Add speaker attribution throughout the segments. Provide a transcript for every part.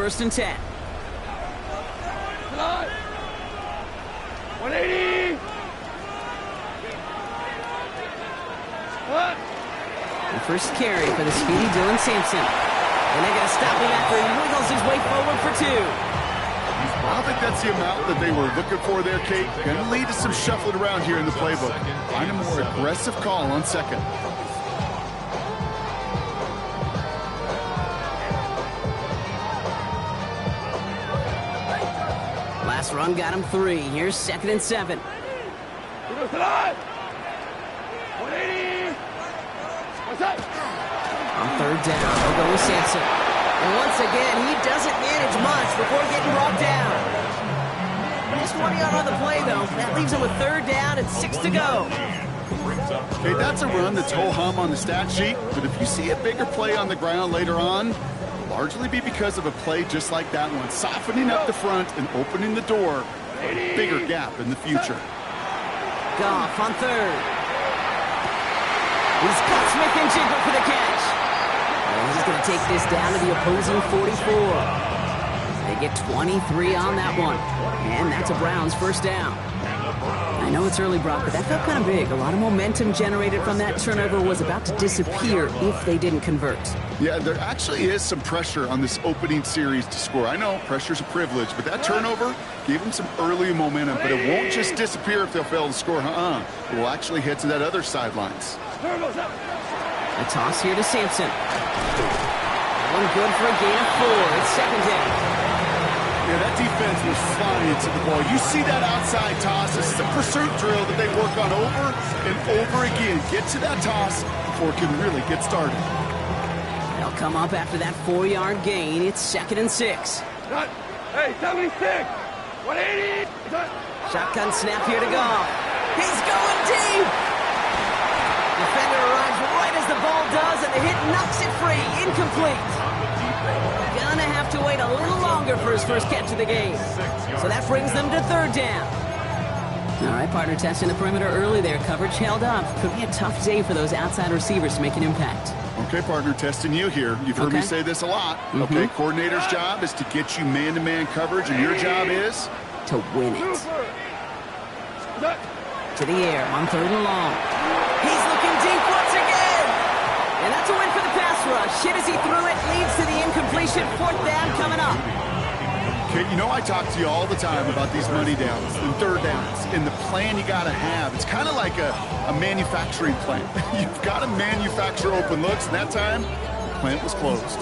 Speaker 1: first and 10.
Speaker 2: 180!
Speaker 1: The first carry for the speedy Dylan Sampson. And they're going to stop him after he wiggles his way forward for 2.
Speaker 3: I don't think that's the amount that they were looking for there, Kate. Going to lead to some shuffling around here in the playbook. Find a more aggressive call on second.
Speaker 1: Last run got him 3. Here's second and 7.
Speaker 2: 180! What's that?
Speaker 1: On third down, they'll go with Sampson. And once again, he doesn't manage much before getting brought down. Just 1 yard on the play, though. That leaves him with third down and 6 to go.
Speaker 3: Okay, that's a run that's ho-hum on the stat sheet, but if you see a bigger play on the ground later on, it'll largely be because of a play just like that one, softening up the front and opening the door for a bigger gap in the future.
Speaker 1: Goff on third. He's got Smith and Jiggle for the catch. And he's going to take this down to the opposing 44. They get 23 on that one. And that's a Browns first down. I know it's early, Brock, but that felt kind of big. A lot of momentum generated from that turnover was about to disappear if they didn't convert.
Speaker 3: Yeah, there actually is some pressure on this opening series to score. I know pressure's a privilege, but that turnover gave them some early momentum, but it won't just disappear if they'll fail to score. It will actually head to that other sidelines.
Speaker 1: A toss here to Sampson. One good for a gain of 4. It's second down.
Speaker 3: Yeah, that defense was flying to the ball. You see that outside toss. This is a pursuit drill that they work on over and over again. Get to that toss before it can really get started.
Speaker 1: They'll come up after that 4-yard gain. It's second and 6.
Speaker 2: Hey, 76! 180!
Speaker 1: Shotgun snap here to Goff. He's going deep! Defender arrives right as the ball does, and the hit knocks it free. Incomplete. Gonna have to wait a little longer for his first catch of the game. So that brings them to third down. All right, partner, testing the perimeter early there. Coverage held up. Could be a tough day for those outside receivers to make an impact.
Speaker 3: Okay, partner, testing you here. You've heard me say this a lot. Okay, coordinator's job is to get you man-to-man coverage, and your job is?
Speaker 1: To win it. To the air on third and long. He's looking deep once again. And that's a win for the pass rush. Hit as he threw it, leads to the incompletion. Fourth down coming up.
Speaker 3: Okay, you know I talk to you all the time about these money downs and third downs and the plan you got to have. It's kind of like a manufacturing plant. You've got to manufacture open looks, and that time, the plant was closed.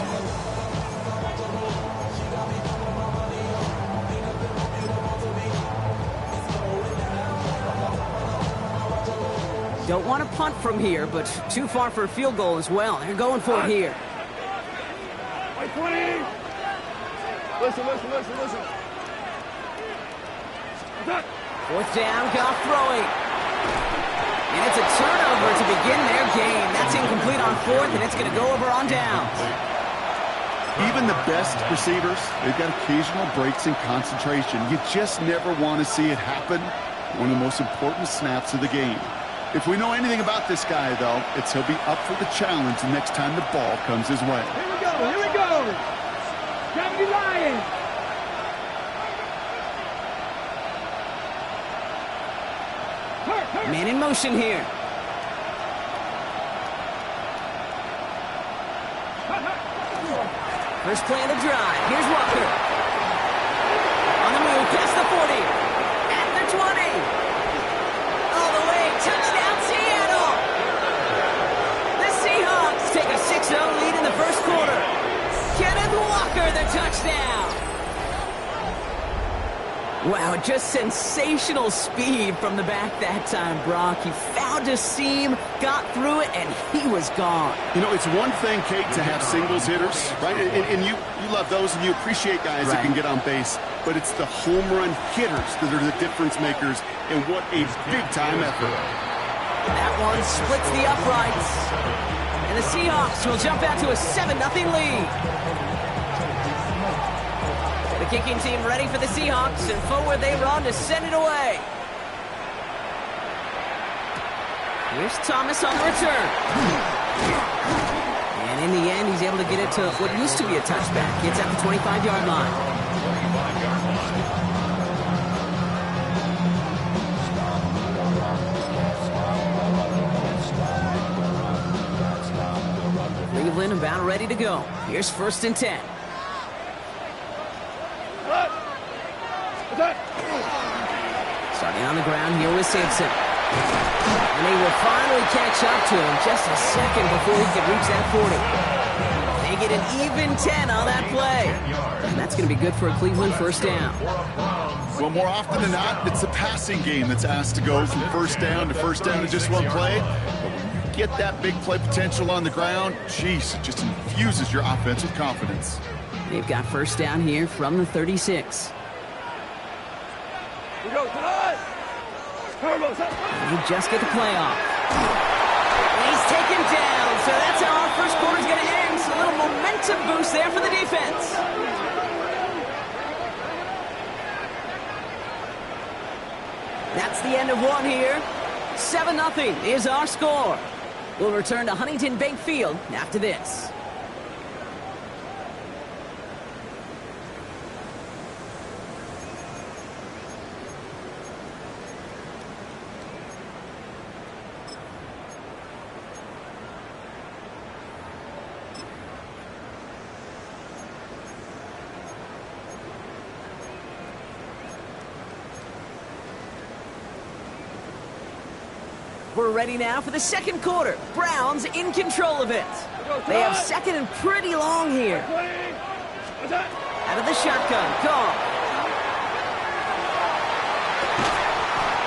Speaker 1: Don't want to punt from here, but too far for a field goal as well. They're going for it here.
Speaker 2: 20! Listen.
Speaker 1: Fourth down, Goff throwing. And it's a turnover to begin their game. That's incomplete on fourth, and it's going to go over on downs.
Speaker 3: Even the best receivers, they've got occasional breaks in concentration. You just never want to see it happen. One of the most important snaps of the game. If we know anything about this guy, though, it's he'll be up for the challenge the next time the ball comes his way.
Speaker 2: Here we go! Gravity Lion!
Speaker 1: Man in motion here. First play of the drive. Here's Walker. On the move, past the 40. At the 20. All the way. Touchdown, Seattle. The Seahawks take a 6-0 lead in the first quarter. Kenneth Walker, the touchdown. Wow, just sensational speed from the back that time, Brock. He found a seam, got through it, and he was gone.
Speaker 3: You know, it's one thing, Kate, to have singles hitters, right? And you love those, and you appreciate guys that can get on base. But it's the home run hitters that are the difference makers, and what a big-time effort.
Speaker 1: That one splits the uprights. And the Seahawks will jump out to a 7-0 lead. The kicking team ready for the Seahawks, and forward they run to send it away. Here's Thomas on the return. And In the end, he's able to get it to what used to be a touchback. It's at the 25-yard line. Cleveland about ready to go. Here's 1st and 10. Starting on the ground here with Sampson. And they will finally catch up to him just a second before he could reach that 40. They get an even 10 on that play. And that's going to be good for a Cleveland 1st down.
Speaker 3: Well, more often than not, it's the passing game that's asked to go from 1st down to 1st down in just one play. But when you get that big play potential on the ground, geez, it just infuses your offense with confidence.
Speaker 1: They've got 1st down here from the 36. You just get the play off. And he's taken down, so that's how our 1st quarter's going to end. So a little momentum boost there for the defense. That's the end of one here. 7-0 is our score. We'll return to Huntington Bank Field after this. We're ready now for the 2nd quarter. Browns in control of it. They have 2nd and pretty long here. Out of the shotgun. Call.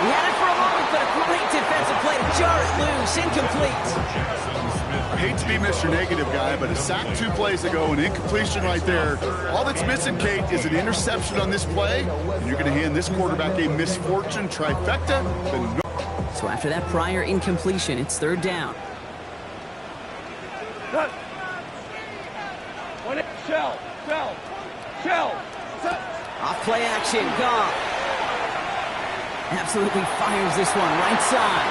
Speaker 1: He had it for a moment, but a great defensive play to jar it loose. Incomplete.
Speaker 3: I hate to be Mr. Negative guy, but a sack 2 plays ago, an incompletion right there. All that's missing, Kate, is an interception on this play, and you're going to hand this quarterback a misfortune trifecta.
Speaker 1: So after that prior incompletion, it's 3rd down. Off play action, Goff. Absolutely fires this one right side.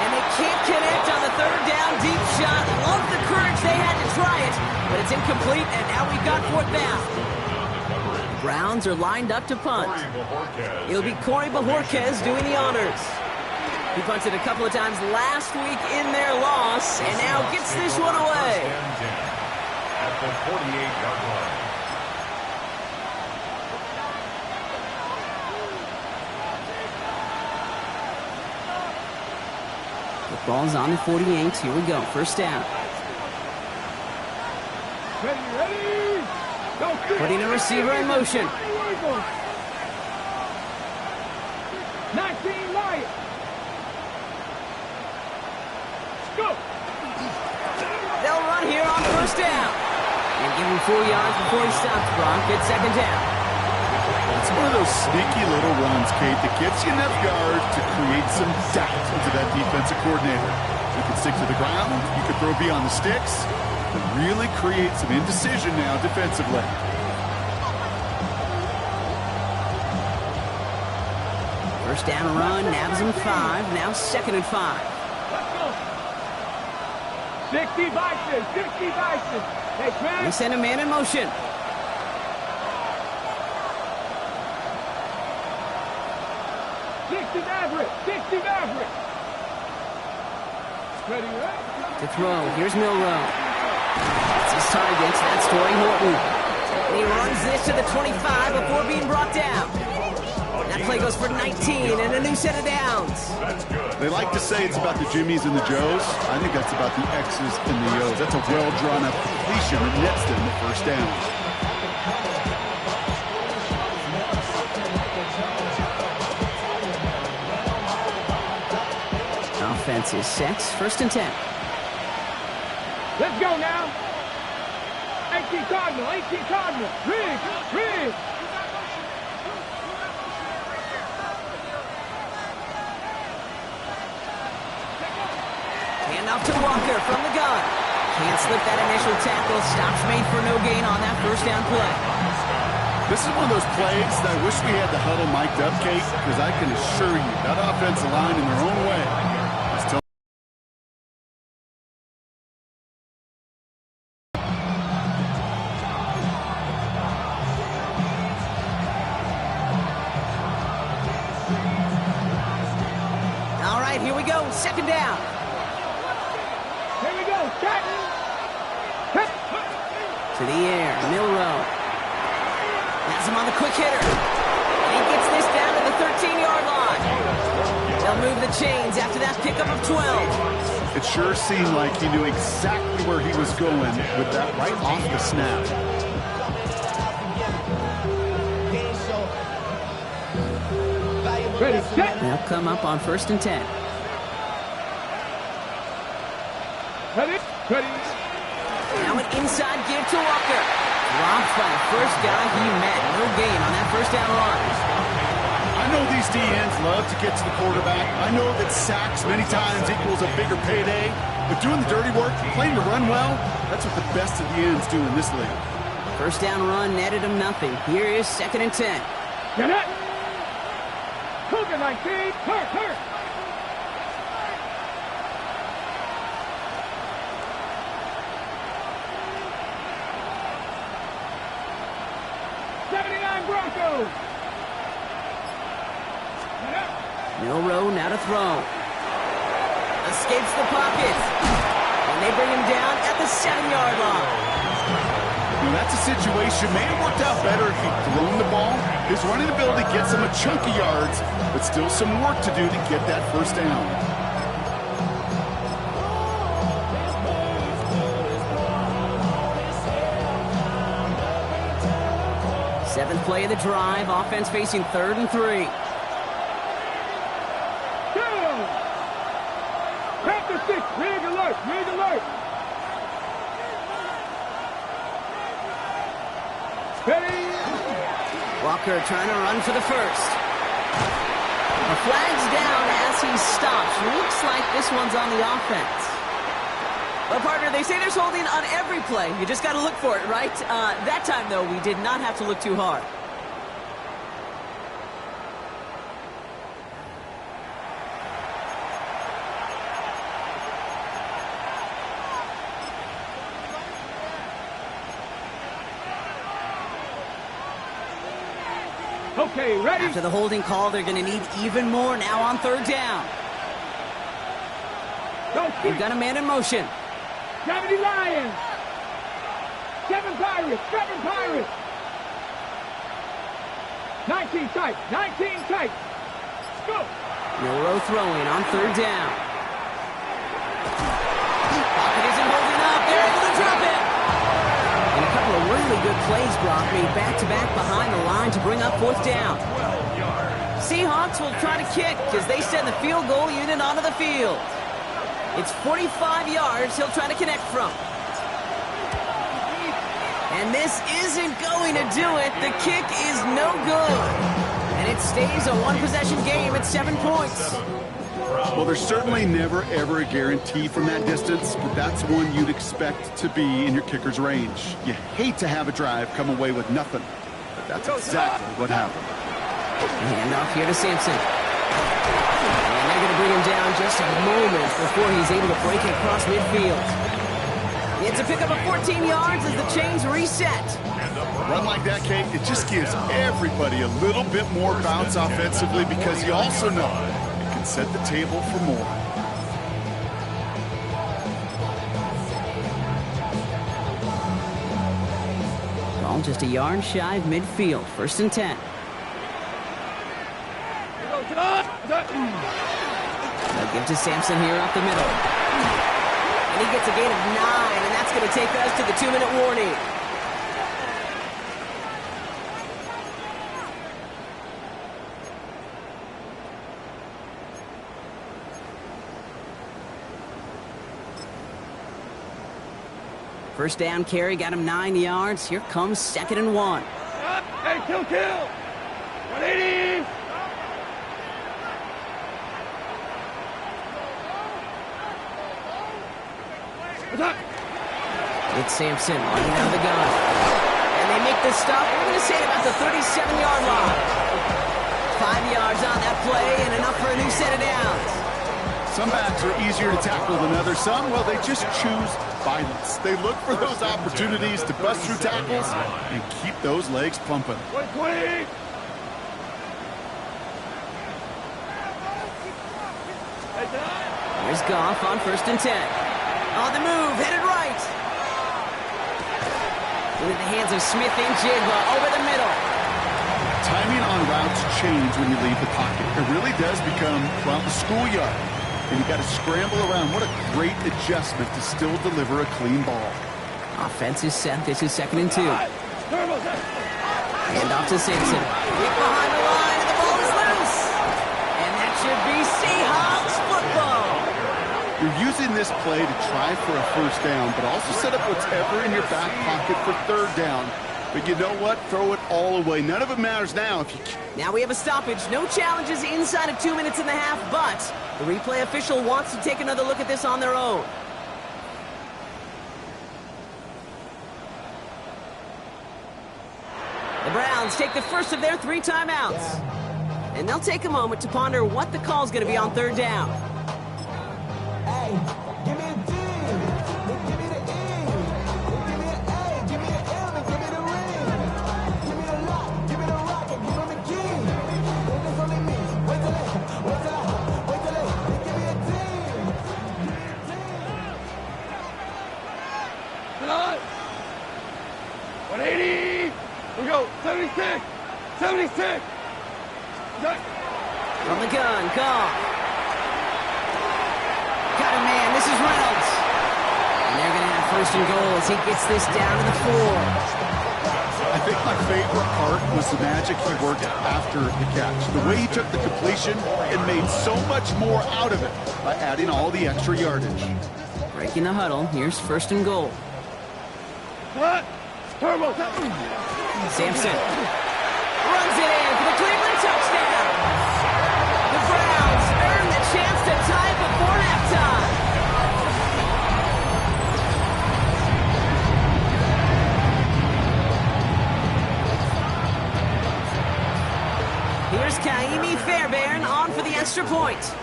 Speaker 1: And they can't connect on the 3rd down deep shot. Love the courage they had to try it, but it's incomplete, and now we've got 4th down. Browns are lined up to punt. It'll be Corey Bajorquez doing the honors. He punted a couple of times last week in their loss, and now gets this one away.
Speaker 4: At the 48-yard line.
Speaker 1: The ball's on the 48. Here we go. 1st down. Putting a receiver in motion.
Speaker 2: 19 Lions.
Speaker 1: They'll run here on 1st down. And give him 4 yards before he stops Brock at 2nd down.
Speaker 3: It's one of those sneaky little runs, Kate, that gets you enough yards to create some doubt into that defensive coordinator. You can stick to the ground, you can throw beyond the sticks, and really create some indecision now defensively.
Speaker 1: First down run, nabs him 5. Now 2nd and 5.
Speaker 2: 60 Bison, 60 Bison.
Speaker 1: They send a man in motion.
Speaker 2: 60 Maverick, 60 Maverick. Ready, right?
Speaker 1: To throw, here's Milrow. That's his target, that's Torrey Horton. And he runs this to the 25 before being brought down. That play goes for 19 and a new set of downs.
Speaker 3: They like to say it's about the Jimmies and the Joes. I think that's about the X's and the O's. That's a well-drawn-up completion that nets them the 1st down.
Speaker 1: Offense is set. 1st and 10.
Speaker 2: Let's go now. 18 Cardinal, 18 Cardinal. Rig.
Speaker 1: Handoff to Walker from the gun. Can't slip that initial tackle. Stops made for no gain on that 1st down play.
Speaker 3: This is one of those plays that I wish we had the huddle mic'd up, Kate, because I can assure you that offensive line in their own way is telling
Speaker 1: we go, second down.
Speaker 2: Here we go, Catton.
Speaker 1: To the air, Milrow. Has him on the quick hitter. And he gets this down to the 13-yard line. They'll move the chains after that pickup of 12.
Speaker 3: It sure seemed like he knew exactly where he was going with that right off the snap.
Speaker 2: Ready, set.
Speaker 1: They'll come up on 1st and 10.
Speaker 2: Ready, ready.
Speaker 1: Now an inside give to Walker. Dropped by the first guy he met. No gain on that first down run.
Speaker 3: I know these DNs love to get to the quarterback. I know that sacks many times equals a bigger payday. But doing the dirty work, playing to run well, that's what the best of the ends do in this league.
Speaker 1: First down run netted him nothing. Here is 2nd and 10.
Speaker 2: Get it. Cougar 19. Hurt. 79 Broncos.
Speaker 1: Milrow now to throw. Escapes the pocket. And they bring him down at the 7-yard line.
Speaker 3: Now, that's a situation. May have worked out better if he'd thrown the ball. His running ability gets him a chunk of yards, but still some work to do to get that first down.
Speaker 1: Seventh play of the drive. Offense facing 3rd and 3.
Speaker 2: Tap the stick. Rig alert. Ready.
Speaker 1: Walker trying to run for the first. The flag's down as he stops. Looks like this one's on the offense. Well, partner, they say there's holding on every play. You just got to look for it, right? That time, though, we did not have to look too hard.
Speaker 2: Okay, ready.
Speaker 1: After the holding call, they're going to need even more now on 3rd down. They've got a man in motion.
Speaker 2: 70 Lions. 7 Pirates. 19 tight. Let's go.
Speaker 1: Milrow throwing on 3rd down. Pocket isn't holding up. They're able to drop it. And a couple of really good plays, Brock, made back-to-back behind the line to bring up 4th down. Seahawks will try to kick as they send the field goal unit onto the field. It's 45 yards he'll try to connect from. And this isn't going to do it. The kick is no good. And it stays a one-possession game at 7 points.
Speaker 3: Well, there's certainly never, ever a guarantee from that distance, but that's one you'd expect to be in your kicker's range. You hate to have a drive come away with nothing, but that's exactly what happened.
Speaker 1: Hand off here to Sampson. And they're going to bring him down just a moment before he's able to break it across midfield. It's a pickup of 14 yards as the chains reset.
Speaker 3: A run like that, Kate, it just gives everybody a little bit more bounce offensively because you also know it can set the table for more.
Speaker 1: Ball just a yard shy of midfield. 1st and 10. They'll give to Sampson here up the middle. And he gets a gain of 9, and that's going to take us to the 2-minute warning. First down carry got him 9 yards. Here comes 2nd and 1.
Speaker 2: Hey, kill. 180.
Speaker 1: It's Sampson running out of the gun. And they make the stop, we're going to say about the 37-yard line. 5 yards on that play and enough for a new set of downs.
Speaker 3: Some backs are easier to tackle than others. Some, well, they just choose violence. They look for those opportunities to bust through tackles and keep those legs pumping.
Speaker 2: 20.
Speaker 1: Here's Goff on 1st and 10. On the move, headed right. Into the hands of Smith and Jigba over the middle.
Speaker 3: Timing on routes change when you leave the pocket. It really does become, well, the schoolyard. And you got to scramble around. What a great adjustment to still deliver a clean ball.
Speaker 1: Offense is set. This is 2nd and 2. Hand off to Simpson. Hit behind the line, and the ball is loose. And that should be Seahawks football.
Speaker 3: You're using this play to try for a 1st down, but also set up whatever in your back pocket for 3rd down. But you know what? Throw it all away. None of it matters now if you can't.
Speaker 1: Now we have a stoppage. No challenges inside of 2 minutes and a half, but the replay official wants to take another look at this on their own. The Browns take the first of their 3 timeouts. And they'll take a moment to ponder what the call's going to be on 3rd down.
Speaker 5: Hey, give me a D. Give me the E. Give me an A. Give me an M. And give me the ring. Give me the lock. Give me the rock. And give me the key. And this only means wait till they give me a D.
Speaker 2: 180. We go. 76. 76.
Speaker 1: From the gun, Goff. Got a man, this is Reynolds. And they're going to have 1st and goal as he gets this down to the 4.
Speaker 3: I think my favorite part was the magic he worked after the catch. The way he took the completion and made so much more out of it by adding all the extra yardage.
Speaker 1: Breaking the huddle, here's 1st and goal.
Speaker 2: What? Turbo.
Speaker 1: Sampson runs it in for the Cleveland touchdown. The Browns earn the chance to tie it before halftime. Here's Kaimi Fairbairn on for the extra point.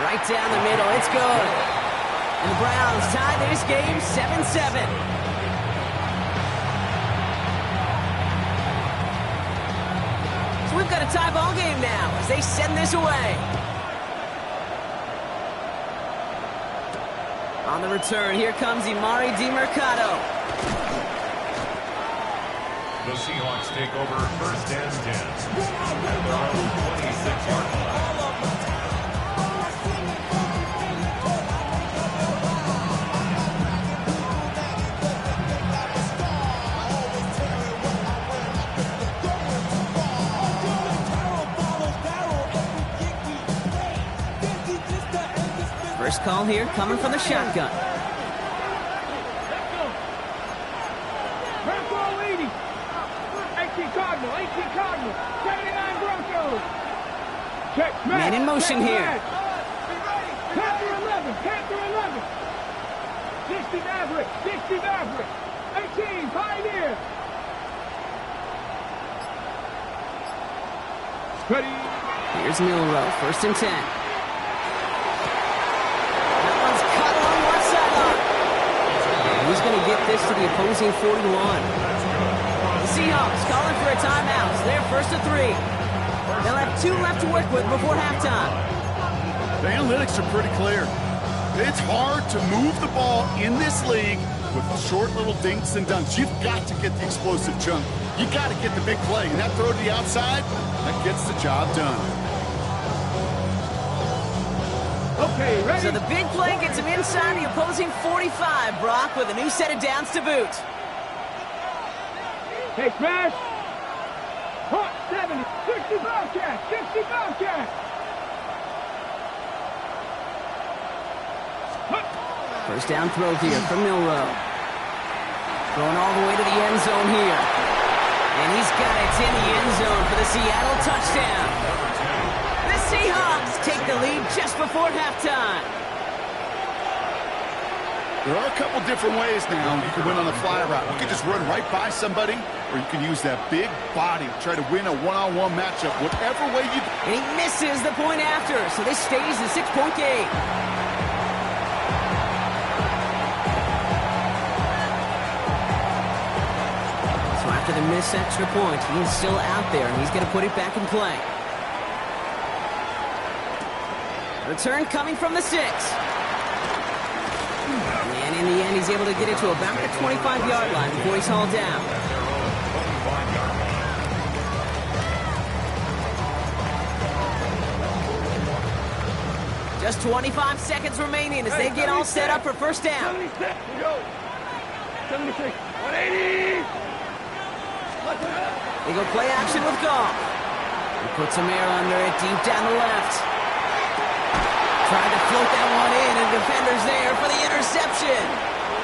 Speaker 1: Right down the middle, it's good. And the Browns tie this game 7-7. So we've got a tie ball game now as they send this away. On the return, here comes Imari DiMercato.
Speaker 4: The Seahawks take over 1st and 10. At their own 26-yard line.
Speaker 1: First call here coming from the shotgun.
Speaker 2: Cardinal. 79 Broncos. Check.
Speaker 1: Man in motion here.
Speaker 2: Panther 11. 60 Maverick. 18 Pioneer. Ready.
Speaker 1: Here's Milrow, 1st and 10. That one's cut on one sideline. And he's going to get this to the opposing 41. The Seahawks calling for a timeout. So they're 1st and 3. They'll have 2 left to work with before halftime.
Speaker 3: The analytics are pretty clear. It's hard to move the ball in this league with short little dinks and dunks. You've got to get the explosive chunk. You got to get the big play. And that throw to the outside, that gets the job done.
Speaker 2: Okay, ready?
Speaker 1: So the big play gets him inside the opposing 45, Brock, with a new set of downs to boot.
Speaker 2: Hey, smash. Hot 70. 60 Bobcat. 60 Bobcat.
Speaker 1: First down throw here from Milrow. Going all the way to the end zone here. And he's got it in the end zone for the Seattle touchdown. The Seahawks take the lead just before halftime.
Speaker 3: There are a couple different ways now you can win on the fly route. You can just run right by somebody, or you can use that big body to try to win a one-on-one matchup. Whatever way you do.
Speaker 1: And he misses the point after, so this stays a 6-point game. After the missed extra point, he's still out there, and he's going to put it back in play. Return coming from the 6. And in the end, he's able to get it to about the 25-yard line before he's hauled down. Just 25 seconds remaining as they get all set up for first down.
Speaker 2: 76. Go. 76. 180.
Speaker 1: They go play action with Goff. He puts some air under it deep down the left. Trying to float that one in, and defender's there for the interception.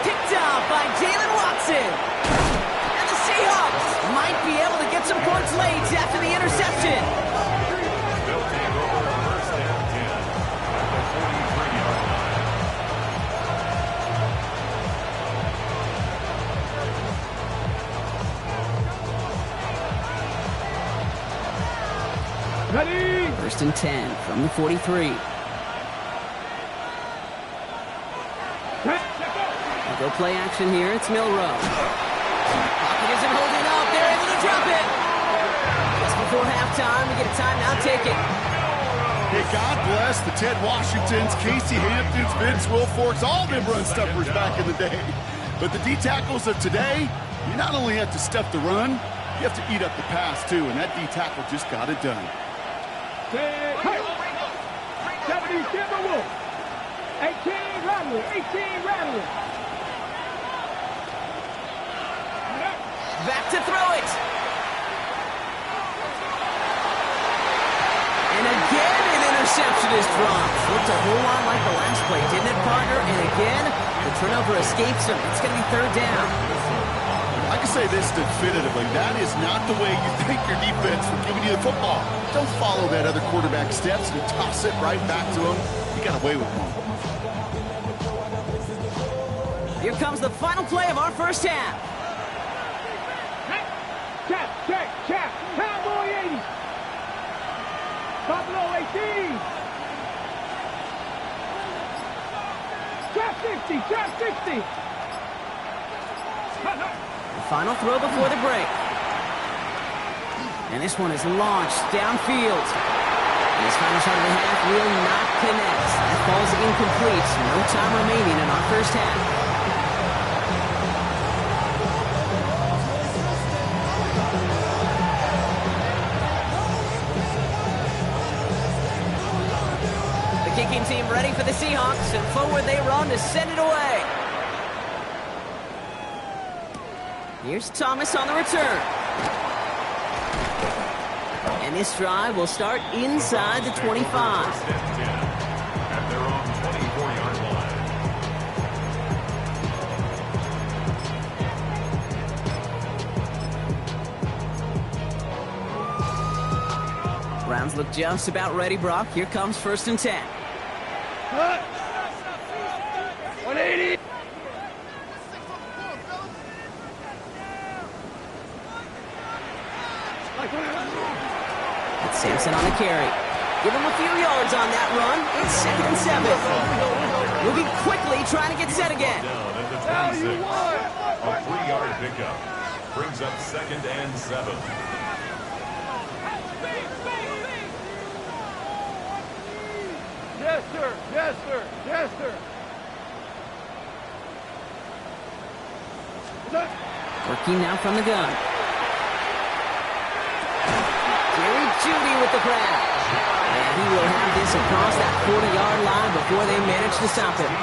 Speaker 1: Picked off by Jalen Watson. And the Seahawks might be able to get some points late after the interception.
Speaker 4: They'll take over first and 10 at the 43-yard line.
Speaker 2: Ready.
Speaker 1: First and 10 from the 43. Go play action here. It's Milrow. Pocket isn't holding up. They're able to drop it. Just before halftime, we get a timeout ticket.
Speaker 3: Hey, God bless the Ted Washingtons, Casey Hamptons, Vince Wilforks, all them run stuffers back in the day. But the D-tackles of today, you not only have to stuff the run, you have to eat up the pass, too. And that D-tackle just got it done.
Speaker 2: 70 Timberwolves. 18 Rattler. 18 Rattler.
Speaker 1: Back to throw it. And again, an interception is dropped. Looked a whole lot like the last play, didn't it, partner? And again, the turnover escapes him. It's going to be third down.
Speaker 3: I can say this definitively. That is not the way you thank your defense for giving you the football. Don't follow that other quarterback steps and toss it right back to him. You got away with one.
Speaker 1: Here comes the final play of our first half.
Speaker 2: Check. Cowboy 80. Buffalo 18. Trap 60.
Speaker 1: The final throw before the break. And this one is launched downfield. And this final shot of the half will not connect. That falls incomplete. No time remaining in our first half. Kicking team ready for the Seahawks, and forward they run to send it away. Here's Thomas on the return. And this drive will start inside the 25.
Speaker 4: First and 10 at their own 24-yard line.
Speaker 1: Browns look just about ready, Brock. Here comes first and 10.
Speaker 2: 180.
Speaker 1: It's Sampson on the carry. Give him a few yards on that run. It's 2nd and 7. Moving quickly, trying to get set again.
Speaker 4: Down at the 26. A 3-yard pickup brings up 2nd and 7.
Speaker 2: Yes, sir.
Speaker 1: Working now from the gun. Jerry Jeudy with the grab. And he will have this across that 40-yard line before they manage to stop him.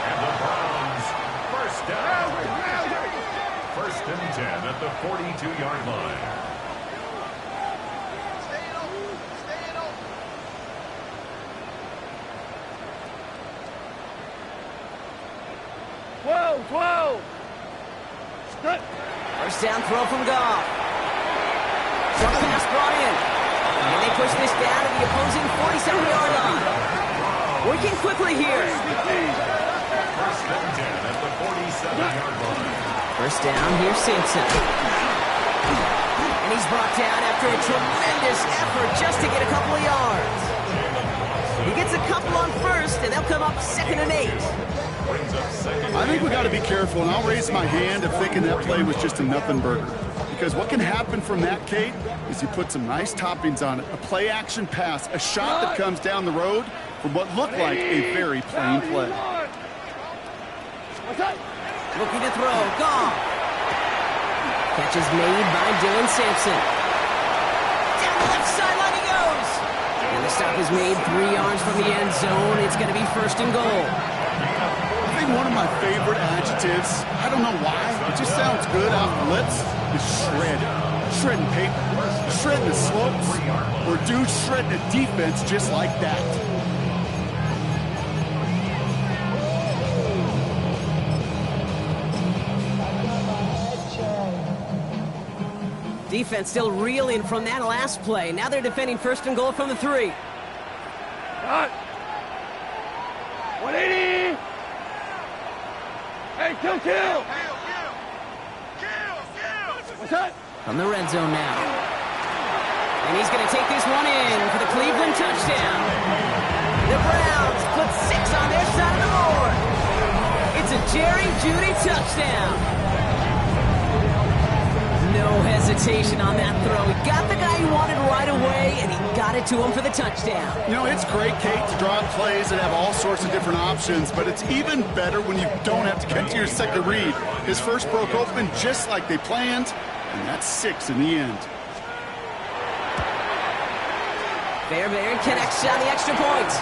Speaker 4: And the Browns, first down. First and 10 at the 42-yard line. First down throw from Goff. Short pass brought in. And they push this down to the opposing 47-yard line. Working quickly here. First and 10 at the 47-yard line.
Speaker 1: First down, here's Simpson. And he's brought down after a tremendous effort just to get a couple of yards. He gets a couple on first, and they'll come up 2nd and 8.
Speaker 3: I think we got to be careful, and I'll raise my hand if thinking that play was just a nothing burger. Because what can happen from that, Kate, is you put some nice toppings on it. A play-action pass, a shot that comes down the road from what looked like a very plain play.
Speaker 1: Looking to throw. Gone. Catch is made by Dylan Sampson. Down the left sideline he goes. And the stop is made 3 yards from the end zone. It's going to be 1st and goal.
Speaker 3: I think one of my favorite adjectives, I don't know why, it just sounds good off the lips, is shred. Shredding paper, shredding the slopes, or dude shredding a defense just like that.
Speaker 1: Defense still reeling from that last play. Now they're defending 1st and goal from the 3.
Speaker 2: 180. Hey, kill. What's that?
Speaker 1: From the red zone now. And he's going to take this one in for the Cleveland touchdown. The Browns put 6 on their side of the board. It's a Jerry Jeudy touchdown. No hesitation on that throw. He got the guy he wanted right away, and he got it to him for the touchdown.
Speaker 3: You know, it's great, Kate, to draw up plays that have all sorts of different options, but it's even better when you don't have to get to your second read. His first broke open just like they planned, and that's 6 in the end.
Speaker 1: Fairbairn connects on the extra point.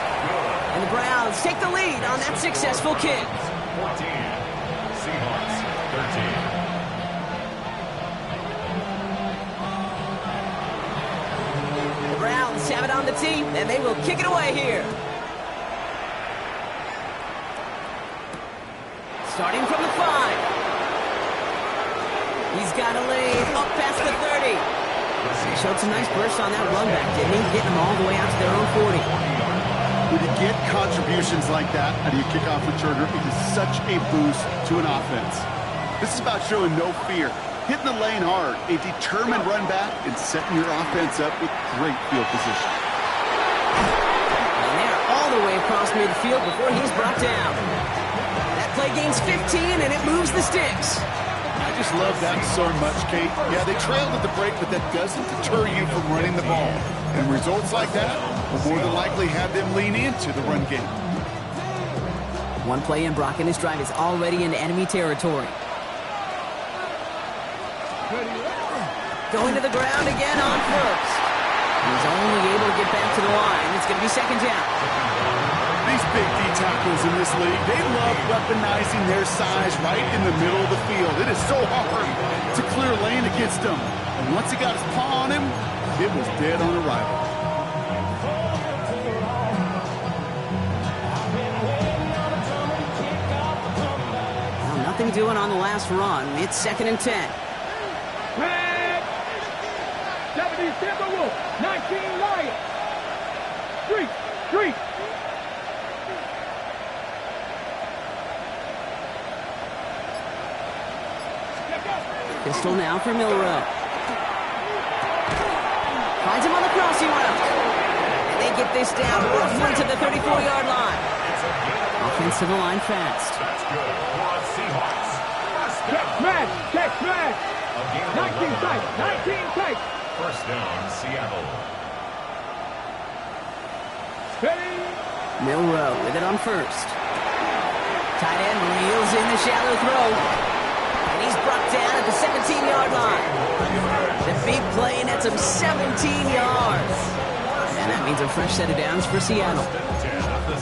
Speaker 1: And the Browns take the lead on that successful kick.
Speaker 6: 14, Seahawks 13.
Speaker 1: Browns have it on the tee, and they will kick it away here. Starting from the 5. He's got a lane up past the 30. He showed some nice bursts on that run back, didn't he? Getting them all the way out to their own 40.
Speaker 3: When you get contributions like that out of your kickoff returner, it is such a boost to an offense. This is about showing no fear. Hitting the lane hard, a determined run back, and setting your offense up with great field position.
Speaker 1: And they're all the way across midfield before he's brought down. That play gains 15, and it moves the sticks.
Speaker 3: I just love that so much, Kate. Yeah, they trailed at the break, but that doesn't deter you from running the ball. And results like that will more than likely have them lean into the run game.
Speaker 1: One play in, Brock, and his drive is already in enemy territory. Going to the ground again on first. He's only able to get back to the line. It's going to be 2nd down.
Speaker 3: These big D tackles in this league, they love weaponizing their size right in the middle of the field. It is so hard to clear lane against them. And once he got his paw on him, it was dead on arrival.
Speaker 1: Well, nothing doing on the last run. It's 2nd and 10.
Speaker 2: 70 Timberwolves, 19 Lions. Street.
Speaker 1: Pistol now for Milrow. Finds him on the crossing route. And they get this down roughly to the 34-yard line. Offense to the line fast.
Speaker 6: That's good for the Seahawks.
Speaker 2: Check smash. 19 tight.
Speaker 6: 1st down, Seattle.
Speaker 2: Ready?
Speaker 1: Milrow with it on first. Tight end reels in the shallow throw. And he's brought down at the 17-yard line. The big play nets him 17 yards. And that means a fresh set of downs for Seattle.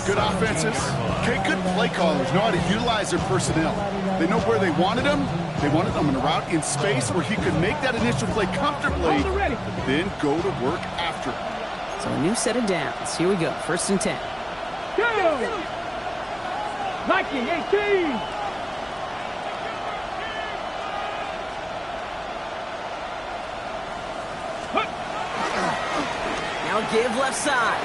Speaker 3: Good offenses. Okay, good play callers know how to utilize their personnel. They know where they wanted them. They wanted them in a route in space where he could make that initial play comfortably, then go to work after it.
Speaker 1: So a new set of downs. Here we go. 1st and 10.
Speaker 2: Go! 19-18.
Speaker 1: Now give left side.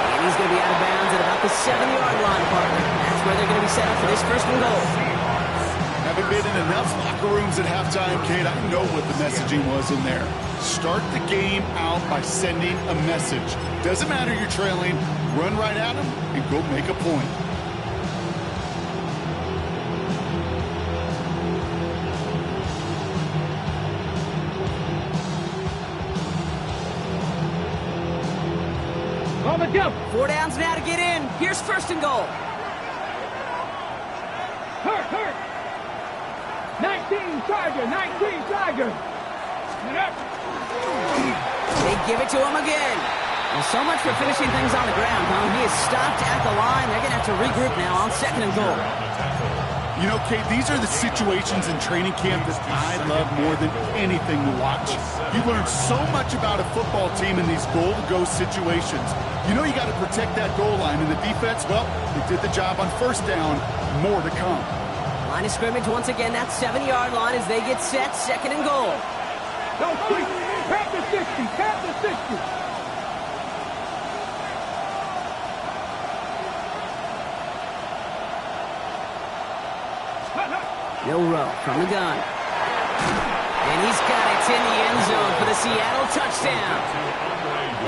Speaker 1: And he's going to be out of bounds at about the 7-yard line, partner. That's where they're going to be set up for this 1st and goal.
Speaker 3: Having been in enough locker rooms at halftime, Kate, I know what the messaging was in there. Start the game out by sending a message. Doesn't matter you're trailing, run right at them and go make a point.
Speaker 2: Go.
Speaker 1: 4 downs now to get in. Here's first and goal.
Speaker 2: Hurt. 19 Tiger.
Speaker 1: They give it to him again. Well, so much for finishing things on the ground, huh? He is stopped at the line. They're going to have to regroup now on second and goal.
Speaker 3: You know, Kate, these are the situations in training camp that I love more than anything to watch. You learn so much about a football team in these goal-to-go situations. You know you got to protect that goal line, and the defense, well, they did the job on first down. More to come.
Speaker 1: Line of scrimmage once again, that 7-yard line as they get set, second and goal.
Speaker 2: Don't sleep. Tap the 60.
Speaker 1: No row from the gun. And he's got it in the end zone for the Seattle touchdown.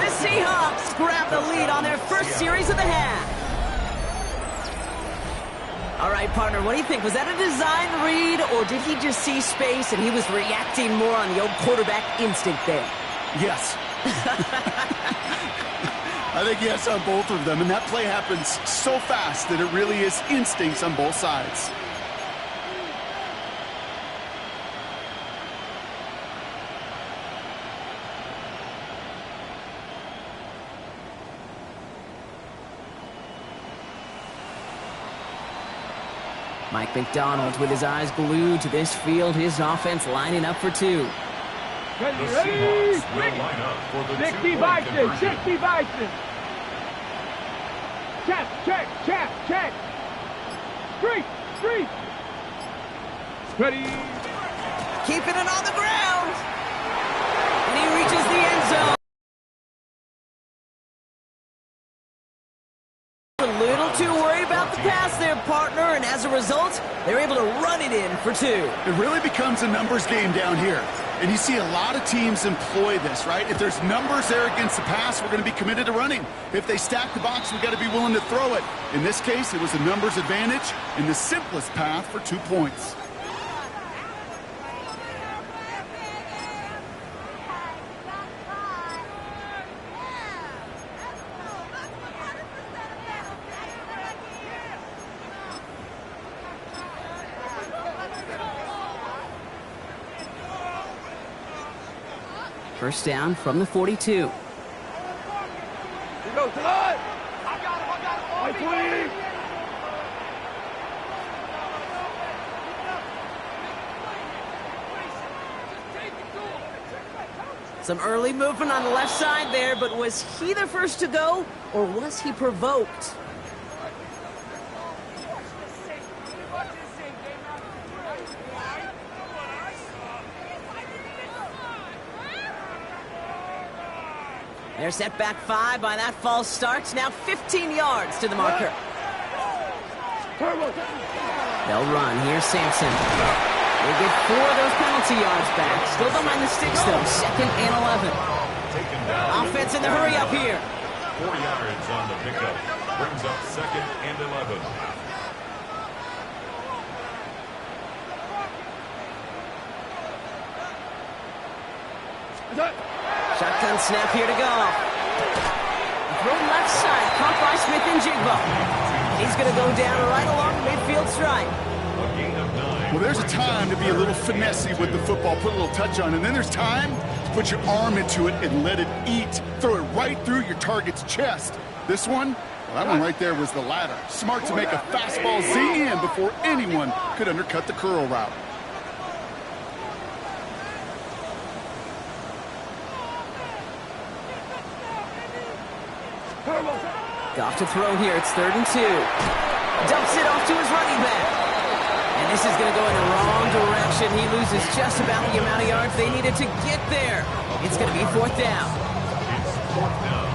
Speaker 1: The Seahawks grab the lead on their first series of the half. All right, partner, what do you think? Was that a design read, or did he just see space and he was reacting more on the old quarterback instinct there?
Speaker 3: Yes. I think yes on both of them, and that play happens so fast that it really is instincts on both sides.
Speaker 1: Mike McDonald with his eyes glued to this field, his offense lining up for two.
Speaker 6: The
Speaker 2: Ready?
Speaker 6: Seahawks will line up for the
Speaker 2: 60
Speaker 6: two-point
Speaker 2: Bison.
Speaker 6: conversion.
Speaker 2: 60 Bison. Check. Street. Ready?
Speaker 1: Keeping it on the ground. And he reaches the end zone. A little too worried about the pass there, partner, and as a result, they're able to run it in for two.
Speaker 3: It really becomes a numbers game down here. And you see a lot of teams employ this, right? If there's numbers there against the pass, we're going to be committed to running. If they stack the box, we've got to be willing to throw it. In this case, it was a numbers advantage and the simplest path for 2 points.
Speaker 1: First down from the 42.
Speaker 2: Here goes Todd. I got him.
Speaker 1: Some early movement on the left side there, but was he the first to go, or was he provoked? They're set back 5 by that false start. Now 15 yards to the marker. They'll run. Here's Sampson. They get 4 of those penalty yards back. Still behind the sticks, though. Second and 11.
Speaker 6: Taken down.
Speaker 1: Offense in the hurry up here.
Speaker 6: 4 yards on the pickup. Brings up second and 11.
Speaker 1: Shotgun snap here to go. Throw left side, caught by Smith and Jigba. He's going to go down right along the midfield stripe.
Speaker 6: A gain of 9.
Speaker 3: Well, there's a time to be a little finessey with the football, put a little touch on, and then there's time to put your arm into it and let it eat. Throw it right through your target's chest. This one, well, that one right there was the latter. Smart to make a fastball zing in before anyone could undercut the curl route.
Speaker 1: Goff to throw here. It's 3rd and 2. Dumps it off to his running back. And this is going to go in the wrong direction. He loses just about the amount of yards they needed to get there. It's going to be 4th down.
Speaker 6: It's 4th down.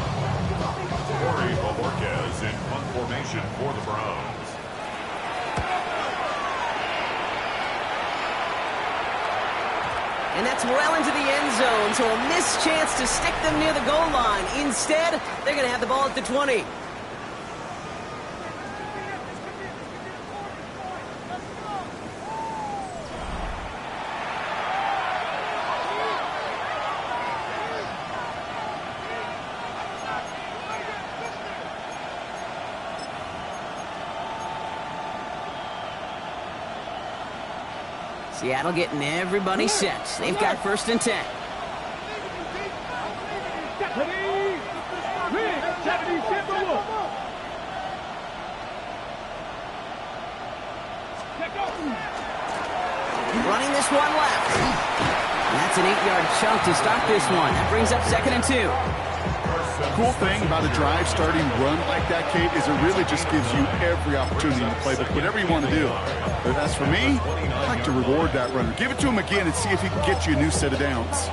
Speaker 6: Corey Bojorquez in punt formation for the Browns.
Speaker 1: And that's well into the end zone, so a missed chance to stick them near the goal line. Instead, they're going to have the ball at the 20. Seattle getting everybody set. They've got 1st and 10. Running this one left. And that's an 8-yard chunk to start this one. That brings up 2nd and 2.
Speaker 3: The cool thing about a drive starting run like that, Kate, is it really just gives you every opportunity to play whatever you want to do. But as for me, I like to reward that runner. Give it to him again and see if he can get you a new set of downs.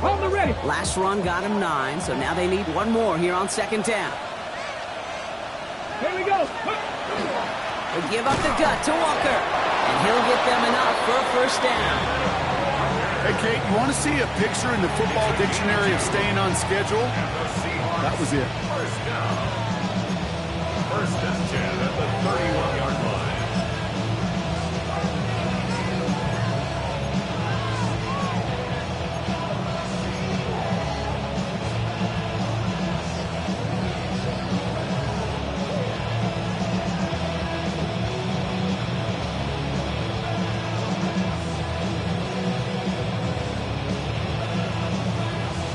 Speaker 2: Hold it ready.
Speaker 1: Last run got him 9, so now they need one more here on 2nd down.
Speaker 2: Here we go.
Speaker 1: They give up the gut to Walker, and he'll get them enough for a 1st down.
Speaker 3: Hey, Kate, you want to see a picture in the football dictionary of staying on schedule? That was it.
Speaker 6: 1st and 10 at the 31-yard line.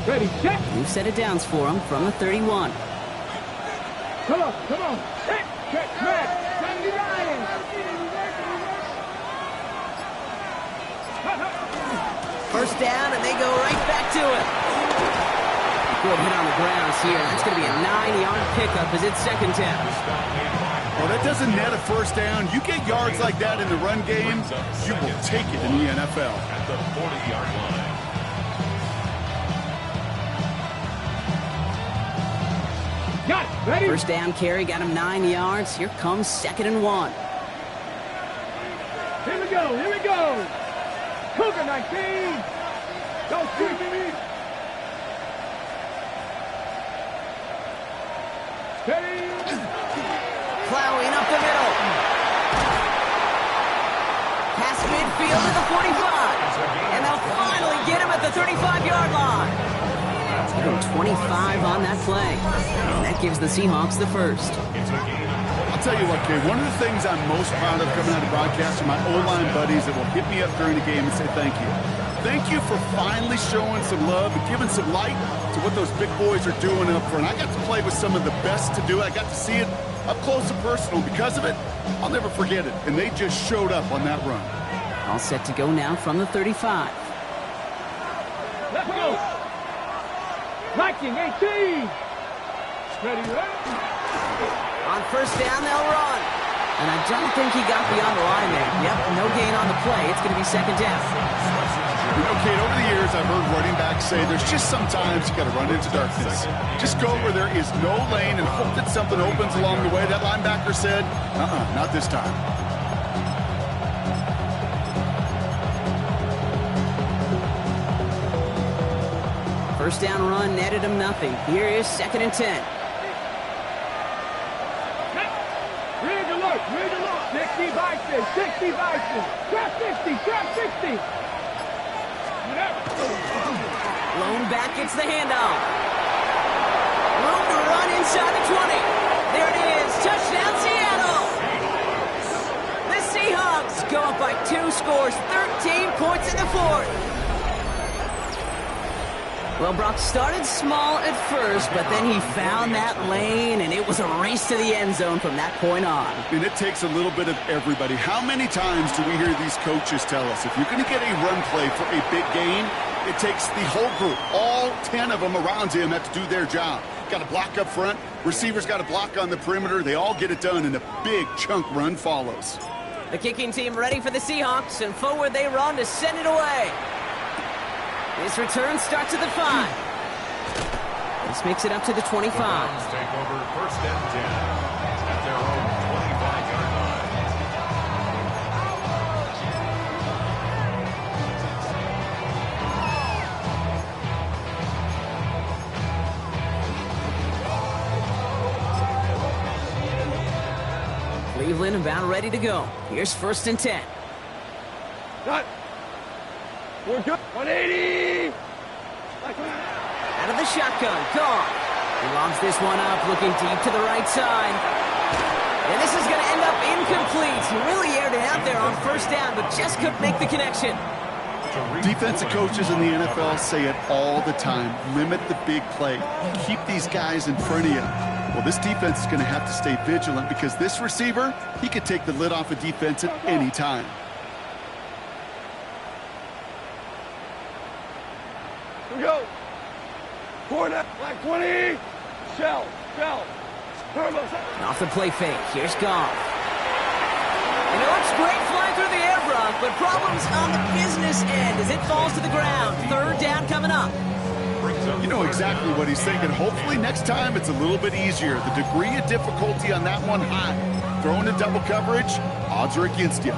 Speaker 2: Ready, set.
Speaker 1: New set of downs for him from the 31.
Speaker 2: Come on, come on. Hit, check, smash. 79.
Speaker 1: First down, and they go right back to it. Good hit on the grounds here. That's going to be a 9-yard pickup as it's 2nd down.
Speaker 3: Well, that doesn't net a 1st down. You get yards like that in the run game, you will take it in the NFL.
Speaker 6: At the 40-yard line.
Speaker 2: Got it. Ready?
Speaker 1: First down carry got him 9 yards. Here comes 2nd and 1.
Speaker 2: Here we go. Here we go. Cougar 19. Don't shoot me. Steady.
Speaker 1: Plowing up the middle. Past midfield to the 45. And they'll finally get him at the 35-yard line. Give him 25 on that play. And that gives the Seahawks the 1st.
Speaker 3: I'll tell you what, Kate, one of the things I'm most proud of coming out of broadcast are my O-line buddies that will hit me up during the game and say thank you. Thank you for finally showing some love and giving some light to what those big boys are doing up front. I got to play with some of the best to do it. I got to see it up close and personal. Because of it, I'll never forget it. And they just showed up on that run.
Speaker 1: All set to go now from the 35.
Speaker 2: Let's go. Viking 18. Steady, ready?
Speaker 1: On 1st down, they'll run. And I don't think he got beyond the line there. Yep, no gain on the play. It's going to be 2nd down.
Speaker 3: You know, Kate, over the years, I've heard running backs say there's just sometimes you got to run into darkness. Just go where there is no lane and hope that something opens along the way. That linebacker said, not this time.
Speaker 1: First down run netted him nothing. Here is 2nd and 10.
Speaker 2: Rig alert, rig alert. 60 Bison, 60 Bison. Trap 60, trap 60.
Speaker 1: Lone back gets the handoff. Room to run inside the 20. There it is. Touchdown, Seattle. The Seahawks go up by 2 scores, 13 points in the 4th. Well, Brock started small at first, but then he found that lane, and it was a race to the end zone from that point on.
Speaker 3: And it takes a little bit of everybody. How many times do we hear these coaches tell us, if you're going to get a run play for a big gain, it takes the whole group, all 10 of them around him have to do their job. Got to block up front, receivers got to block on the perimeter, they all get it done, and a big chunk run follows.
Speaker 1: The kicking team ready for the Seahawks, and forward they run to send it away. This return starts at the 5. This makes it up to the 25.
Speaker 6: The Browns take over 1st and 10 at their own 25-yard line.
Speaker 1: Cleveland about ready to go. Here's 1st and 10.
Speaker 2: Cut. We're good. 180.
Speaker 1: Out of the shotgun, gone. He lobs this one up, looking deep to the right side. And this is going to end up incomplete. He really aired it out there on first down, but just couldn't make the connection.
Speaker 3: Defensive coaches in the NFL say it all the time. Limit the big play. Keep these guys in front of you. Well, this defense is going to have to stay vigilant because this receiver, he could take the lid off a defense at any time.
Speaker 2: Here we go. Corner, black 20. Shell. Turbo.
Speaker 1: Off the play fake. Here's Goff. And it looks great flying through the air, Brock, but problems on the business end as it falls to the ground. Third down coming up.
Speaker 3: You know exactly what he's thinking. Hopefully next time it's a little bit easier. The degree of difficulty on that one high. Throwing in double coverage, odds are against you.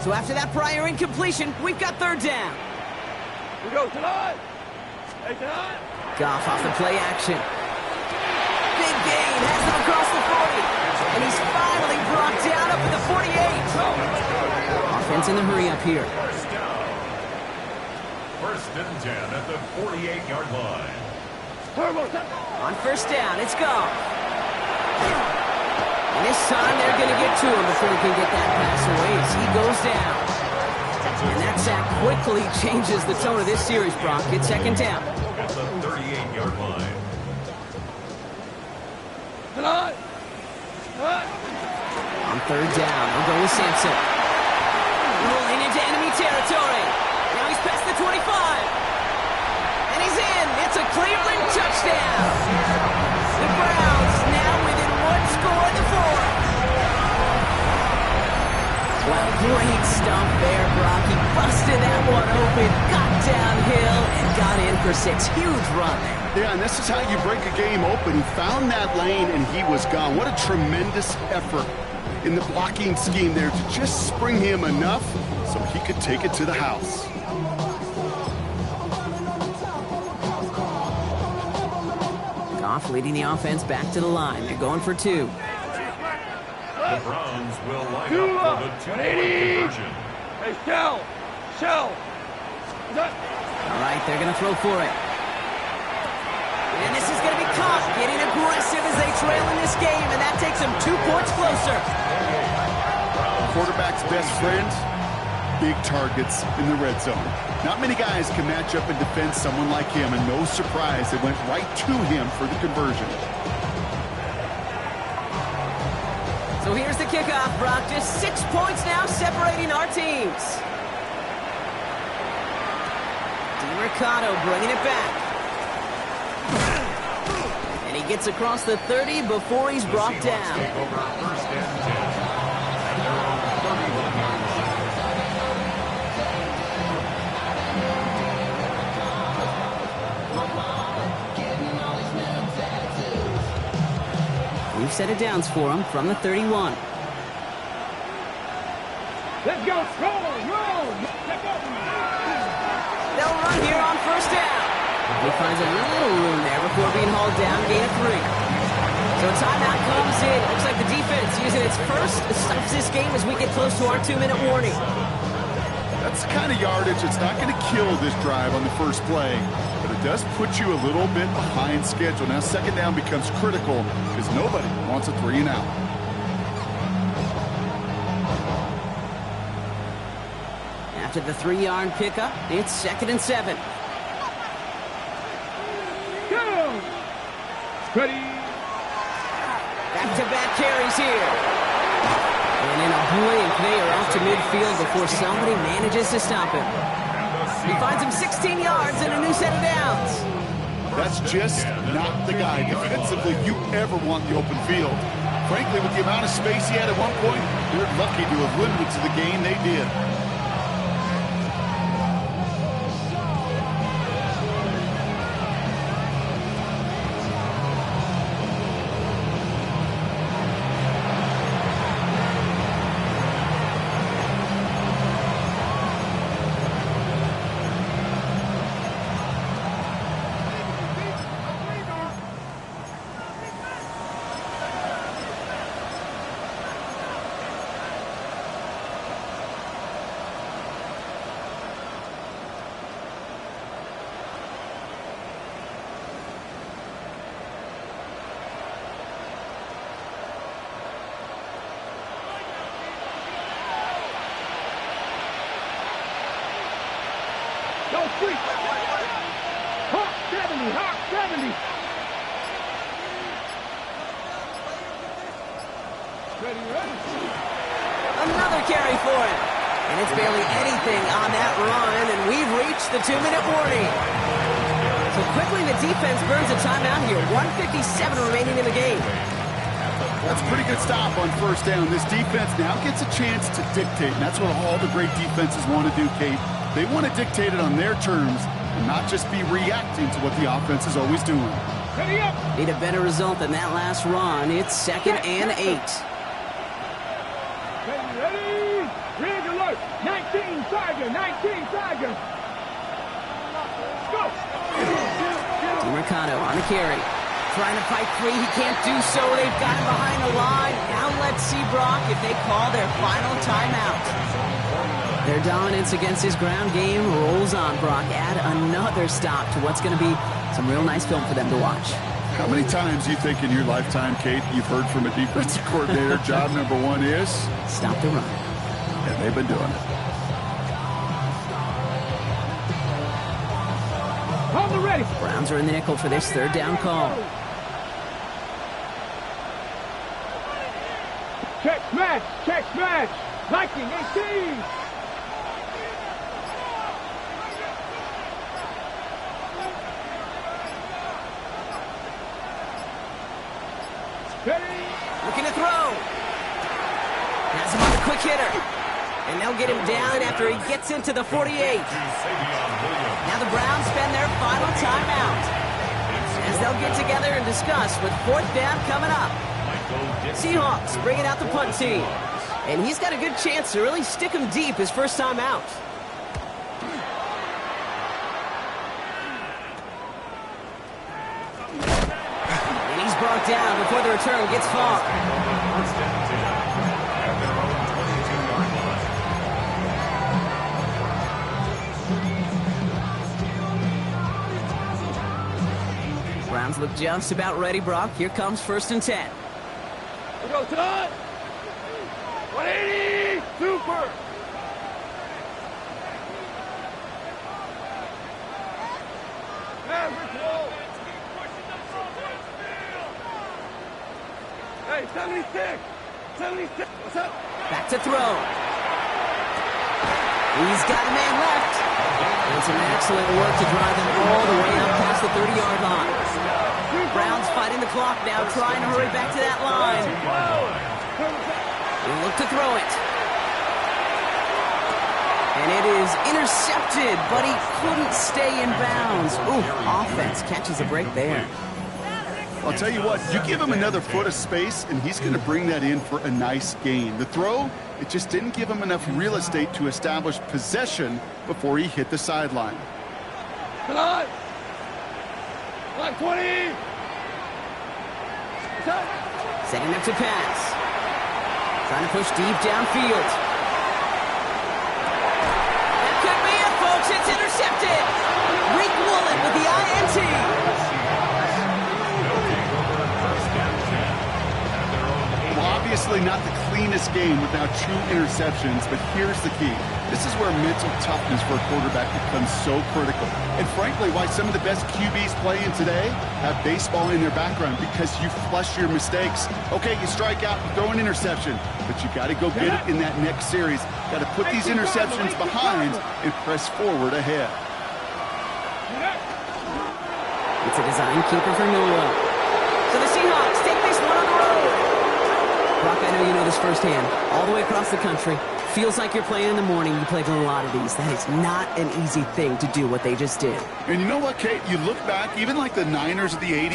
Speaker 1: So after that prior incompletion, we've got third down.
Speaker 2: Here we go, tonight. Hey, tonight.
Speaker 1: Goff off the play action. Big gain, has him across the 40. And he's finally brought down up at the 48. Offense in the hurry up here.
Speaker 6: First and 10 at the 48-yard line.
Speaker 1: On first down, it's Goff. And this time they're going to get to him before he can get that pass away as he goes down. And that sack quickly changes the tone of this series, Brock. It's second down.
Speaker 6: At the 38-yard line.
Speaker 2: Tonight.
Speaker 1: On third down, we'll go with Sampson. Rolling into enemy territory. Now he's past the 25. And he's in. It's a Cleveland touchdown. The Browns now within one score in the fourth. Well, great stump there, Brock. He busted that one open, got downhill, and got in for 6. Huge run there.
Speaker 3: Yeah, and this is how you break a game open. He found that lane, and he was gone. What a tremendous effort in the blocking scheme there to just spring him enough so he could take it to the house.
Speaker 1: Goff leading the offense back to the line. They're going for 2.
Speaker 6: The Browns will line up for the two-point conversion.
Speaker 2: Hey, Shell.
Speaker 1: All right, they're going to throw for it. And this is going to be caught, getting aggressive as they trail in this game, and that takes them 2 points closer.
Speaker 3: Quarterback's best friend, big targets in the red zone. Not many guys can match up and defend someone like him, and no surprise, it went right to him for the conversion.
Speaker 1: So here's the kickoff, Brock. Just 6 points now separating our teams. DiMercato bringing it back. And he gets across the 30 before he's brought down.
Speaker 6: Take over first and 10. At their own 31-yard line.
Speaker 1: We've set it downs for him from the 31.
Speaker 2: Let's go. Roll.
Speaker 1: They'll run here on first down. He finds a little room there before being hauled down, gain of 3. So a timeout comes in. Looks like the defense using its first stops this game as we get close to our 2-minute warning.
Speaker 3: That's the kind of yardage that's not going to kill this drive on the first play, but it does put you a little bit behind schedule. Now second down becomes critical because nobody wants a 3 and out.
Speaker 1: After the 3-yard pickup, it's second and 7.
Speaker 2: Go. Ready.
Speaker 1: Back-to-back carries here. And in a blink, they are off to midfield before somebody manages to stop him. He finds him 16 yards and a new set of downs.
Speaker 3: That's just not the guy defensively you ever want the open field. Frankly, with the amount of space he had at one point, they're lucky to have limited to the game they did.
Speaker 2: complete. Hawk 70, Hawk 70. Ready, ready.
Speaker 1: Another carry for him. And it's barely anything on that run, and we've reached the 2-minute warning. So quickly the defense burns a timeout here. 1:57 remaining in the game.
Speaker 3: That's a pretty good stop on first down. This defense now gets a chance to dictate, and that's what all the great defenses want to do, Kate. They want to dictate it on their terms and not just be reacting to what the offense is always doing.
Speaker 2: Ready up.
Speaker 1: Need a better result than that last run. It's 2nd and 8.
Speaker 2: Ready, ready. Rig alert. 19 Tiger, 19 Tiger. Go.
Speaker 1: DiMercado on the carry. Trying to fight free. He can't do so. They've got him behind the line. Now let's see, Brock, if they call their final timeout. Their dominance against his ground game rolls on, Brock. Add another stop to what's going to be some real nice film for them to watch.
Speaker 3: How many times do you think in your lifetime, Kate, you've heard from a defensive coordinator, job number one is?
Speaker 1: Stop the run.
Speaker 3: And they've been doing it.
Speaker 2: On the ready.
Speaker 1: Browns are in the nickel for this 3rd down call.
Speaker 2: Check smash, check smash. Viking 18. Ready.
Speaker 1: Looking to throw. Has him on the quick hitter. And they'll get him down after he gets into the 48. Now the Browns spend their final timeout as they'll get together and discuss with 4th down coming up. Seahawks bringing out the punt team. And he's got a good chance to really stick him deep his first time out. And he's brought down before the return gets far. Browns look just about ready, Brock. Here comes 1st and 10.
Speaker 2: We go, Todd. 180. Super. Hey, 76. 76. What's up?
Speaker 1: Back to throw. He's got a man left. And some excellent work to drive them all the way up past the 30-yard line. Browns fighting the clock now, trying to hurry back to that line. They look to throw it. And it is intercepted, but he couldn't stay in bounds. Ooh, offense catches a break there.
Speaker 3: I'll tell you what, you give him another foot of space, and he's going to bring that in for a nice gain. The throw, it just didn't give him enough real estate to establish possession before he hit the sideline.
Speaker 2: Come on. 120.
Speaker 1: Setting up to pass. Trying to push deep downfield. That could be it, folks. It's intercepted. Reek Woolen with the INT.
Speaker 3: Well, obviously not the cleanest game with now 2 interceptions, but here's the key. This is where mental toughness for a quarterback becomes so critical. And frankly, why some of the best QBs playing today have baseball in their background, because you flush your mistakes. Okay, you strike out, you throw an interception, but you got to go get it in that next series. Got to put these interceptions behind and press forward ahead.
Speaker 1: It's a design keeper for Noah. So the Seahawks take this one on the road. Brock, I know you know this firsthand. All the way across the country. Feels like you're playing in the morning. You played a lot of these. That is not an easy thing to do what they just did.
Speaker 3: And you know what, Kate? You look back, even like the Niners of the 80s.